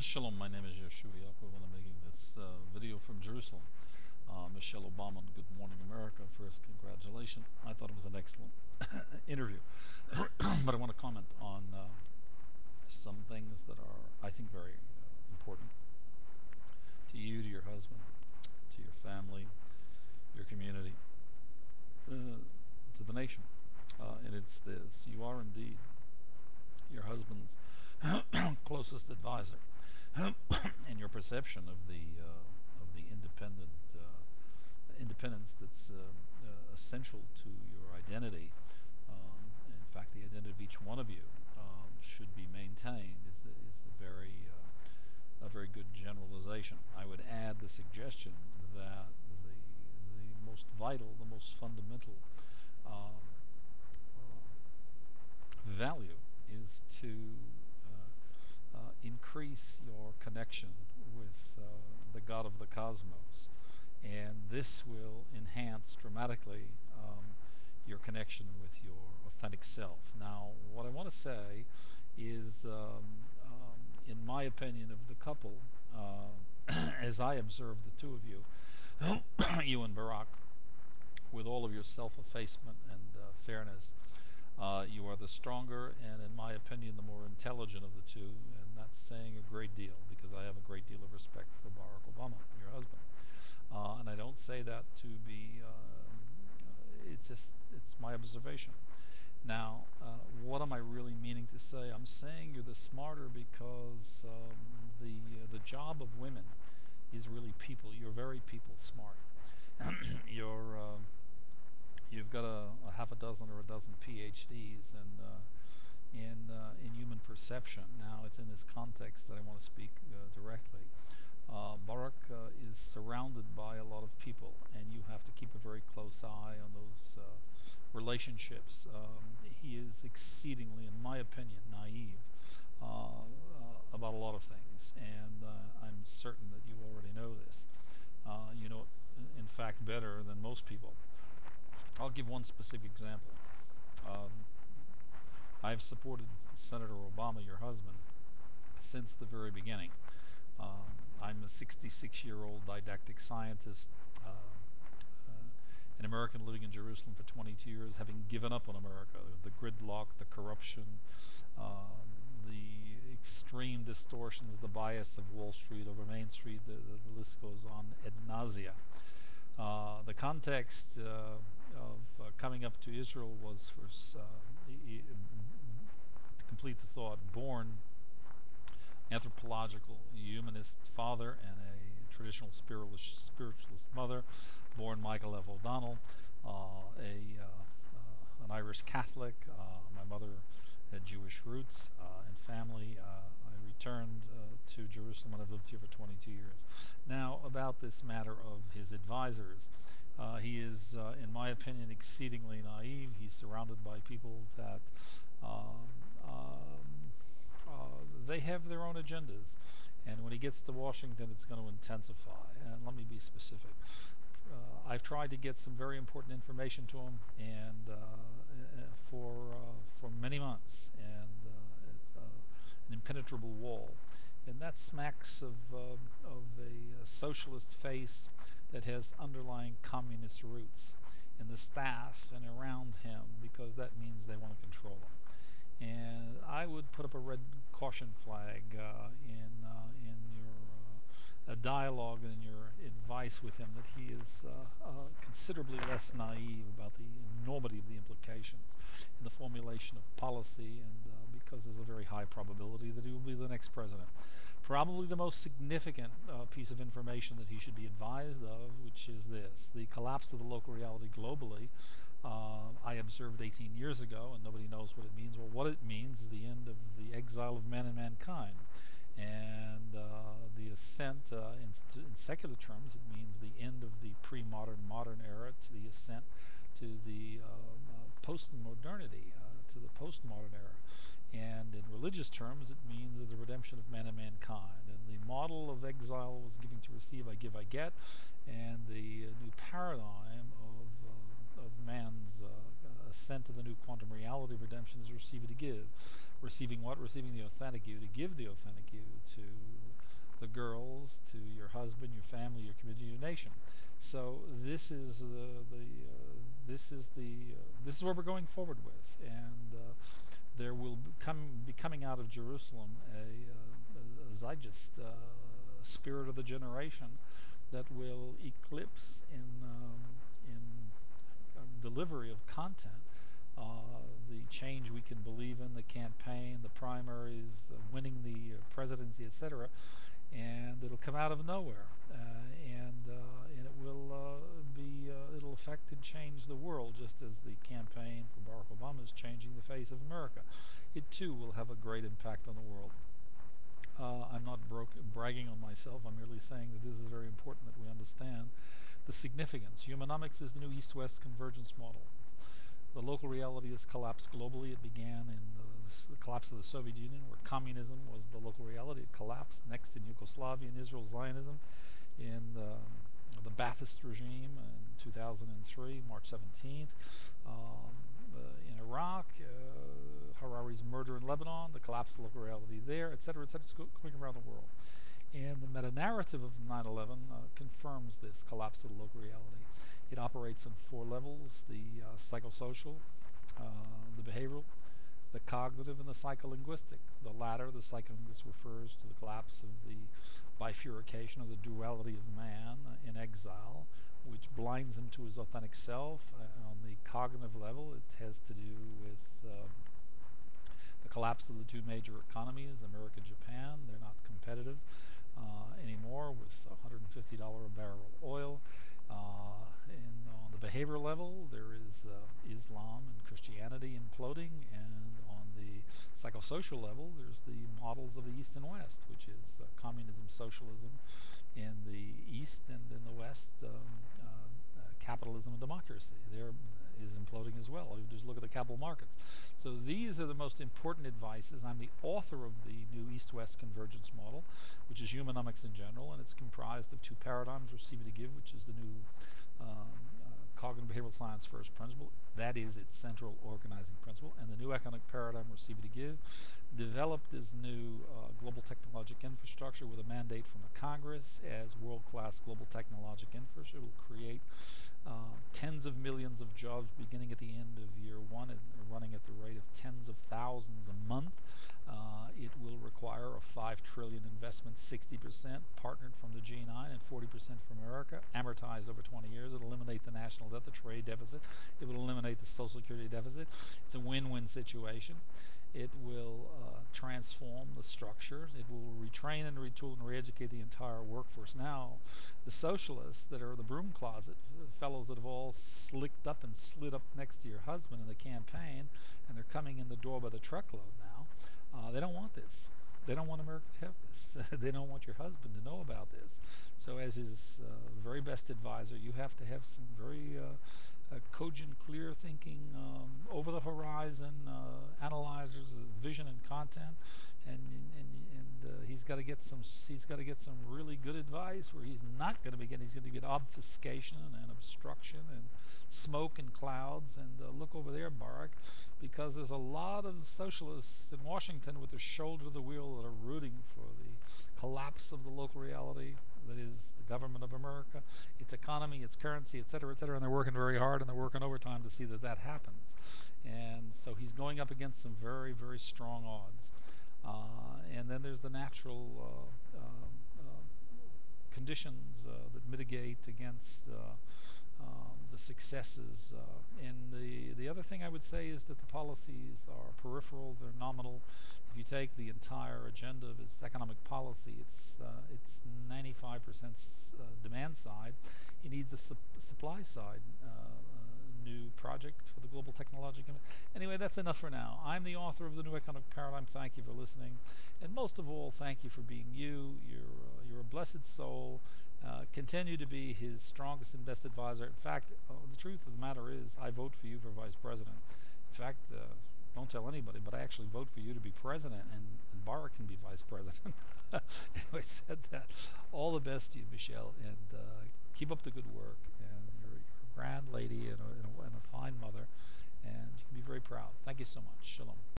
Shalom, my name is Yehoshua, and I'm making this video from Jerusalem. Michelle Obama, Good Morning America. First, congratulations. I thought it was an excellent interview. But I want to comment on some things that are, I think, very important to you, to your husband, to your family, your community, to the nation. And it's this: you are indeed your husband's closest advisor, and your perception of the independence that's essential to your identity. In fact, the identity of each one of you should be maintained is a very good generalization. I would add the suggestion that the most vital, the most fundamental value is to increase your connection with the God of the cosmos, and this will enhance dramatically your connection with your authentic self. Now, what I want to say is, in my opinion of the couple, as I observe the two of you, you and Barak, with all of your self-effacement and fairness, you are the stronger and, in my opinion, the more intelligent of the two, and that's saying a great deal because I have a great deal of respect for Barack Obama, your husband. And I don't say that to be, it's my observation. Now, what am I really meaning to say? I'm saying you're the smarter because the job of women is really people. You're very people smart. You've got a half a dozen or a dozen PhDs in human perception. Now, it's in this context that I want to speak directly. Barak is surrounded by a lot of people, and you have to keep a very close eye on those relationships. He is exceedingly, in my opinion, naive about a lot of things, and I'm certain that you already know this. You know it, in fact, better than most people. I'll give one specific example. I've supported Senator Obama, your husband, since the very beginning. I'm a 66-year-old didactic scientist, an American living in Jerusalem for 22 years, having given up on America, the gridlock, the corruption, the extreme distortions, the bias of Wall Street over Main Street, the list goes on ad nauseam. The context of coming up to Israel was for, to complete the thought, born anthropological humanist father and a traditional spiritualist mother, born Michael F. O'Donnell, an Irish Catholic. My mother had Jewish roots and family. I returned to Jerusalem and I've lived here for 22 years. Now, about this matter of his advisors. He is, in my opinion, exceedingly naive. He's surrounded by people that they have their own agendas, and when he gets to Washington, it's going to intensify. And let me be specific. I've tried to get some very important information to him, and for many months, and an impenetrable wall, and that smacks of a socialist face that has underlying communist roots in the staff and around him, because that means they want to control him. And I would put up a red caution flag in your dialogue and in your advice with him that he is considerably less naive about the enormity of the implications in the formulation of policy, and because there's a very high probability that he will be the next president. Probably the most significant piece of information that he should be advised of, which is this: the collapse of the local reality globally. I observed 18 years ago, and nobody knows what it means. Well, what it means is the end of the exile of man and mankind, and the ascent, in secular terms, it means the end of the pre-modern era to the ascent to the post-modernity, to the post-modern era. And in religious terms, it means the redemption of man and mankind. And the model of exile was giving to receive, I give, I get. And the new paradigm of man's ascent to the new quantum reality of redemption is receive to give. Receiving what? Receiving the authentic you, to give the authentic you to the girls, to your husband, your family, your community, your nation. So this is what we're going forward with, and there will be coming out of Jerusalem a Zeitgeist, spirit of the generation that will eclipse in delivery of content the change we can believe in, the campaign, the primaries, winning the presidency, etc. And it'll come out of nowhere, and it will it'll affect and change the world, just as the campaign for Barack Obama is changing the face of America. It too will have a great impact on the world. I'm not bragging on myself. I'm merely saying that this is very important that we understand the significance. Humanomics is the new East-West convergence model. The local reality has collapsed globally. It began in the collapse of the Soviet Union, where communism was the local reality. It collapsed. Next in Yugoslavia, in Israel, Zionism, in the Ba'athist regime in 2003, March 17th. In Iraq, Harari's murder in Lebanon, the collapse of local reality there, etc., etc. It's going around the world. And the meta-narrative of 9/11 confirms this collapse of the local reality. It operates on 4 levels: the psychosocial, the behavioral, the cognitive, and the psycholinguistic. The latter, the psycholinguist, refers to the collapse of the bifurcation of the duality of man in exile, which blinds him to his authentic self. On the cognitive level, it has to do with the collapse of the 2 major economies, America and Japan. They're not competitive anymore, with $150 a barrel of oil. And on the behavioral level, there is Islam and Christianity imploding, and on the psychosocial level, there's the models of the East and West, which is communism, socialism in the East, and in the West, capitalism and democracy. There is imploding as well. Just look at the capital markets. So these are the most important advices. I'm the author of the new East-West convergence model, which is Humanomics in general, and it's comprised of 2 paradigms: receive to give, which is the new cognitive behavioral science first principle. That is its central organizing principle. And the new economic paradigm, receive to give, developed this new global technologic infrastructure with a mandate from the Congress as world-class global technologic infrastructure. It will create tens of millions of jobs beginning at the end of year 1 and running at the rate of tens of thousands a month. It will require a $5 trillion investment, 60% partnered from the G9 and 40% from America, amortized over 20 years. It will eliminate the national debt, the trade deficit. It will eliminate the Social Security deficit. It's a win-win situation. It will transform the structure. It will retrain and retool and re-educate the entire workforce. Now, the socialists that are the broom closet, fellows that have all slicked up and slid up next to your husband in the campaign, and they're coming in the door by the truckload now, they don't want this. They don't want America to have this. They don't want your husband to know about this. So as his very best advisor, you have to have some very cogent, clear thinking, over the horizon analyzers, vision and content, and he's got to get some really good advice where he's not going to be getting, he's going to get obfuscation and obstruction and smoke and clouds. And look over there, Barack, because there's a lot of socialists in Washington with their shoulder to the wheel that are rooting for the collapse of the local reality that is the government of America, its economy, its currency, etc., etc., and they're working very hard and they're working overtime to see that that happens. And so he's going up against some very, very strong odds. And then there's the natural conditions that mitigate against the successes. And the other thing I would say is that the policies are peripheral, they're nominal. If you take the entire agenda of his economic policy, it's 95% demand side. He needs a supply side new project for the global technological. Anyway, that's enough for now. I'm the author of the new economic paradigm. Thank you for listening, and most of all, thank you for being you. You're a blessed soul. Continue to be his strongest and best advisor. In fact, the truth of the matter is, I vote for you for vice president. In fact, don't tell anybody, but I actually vote for you to be president, and Barack can be vice president. Anyway, said that. All the best to you, Michelle, and keep up the good work. And you're a grand lady and a fine mother, and you can be very proud. Thank you so much. Shalom.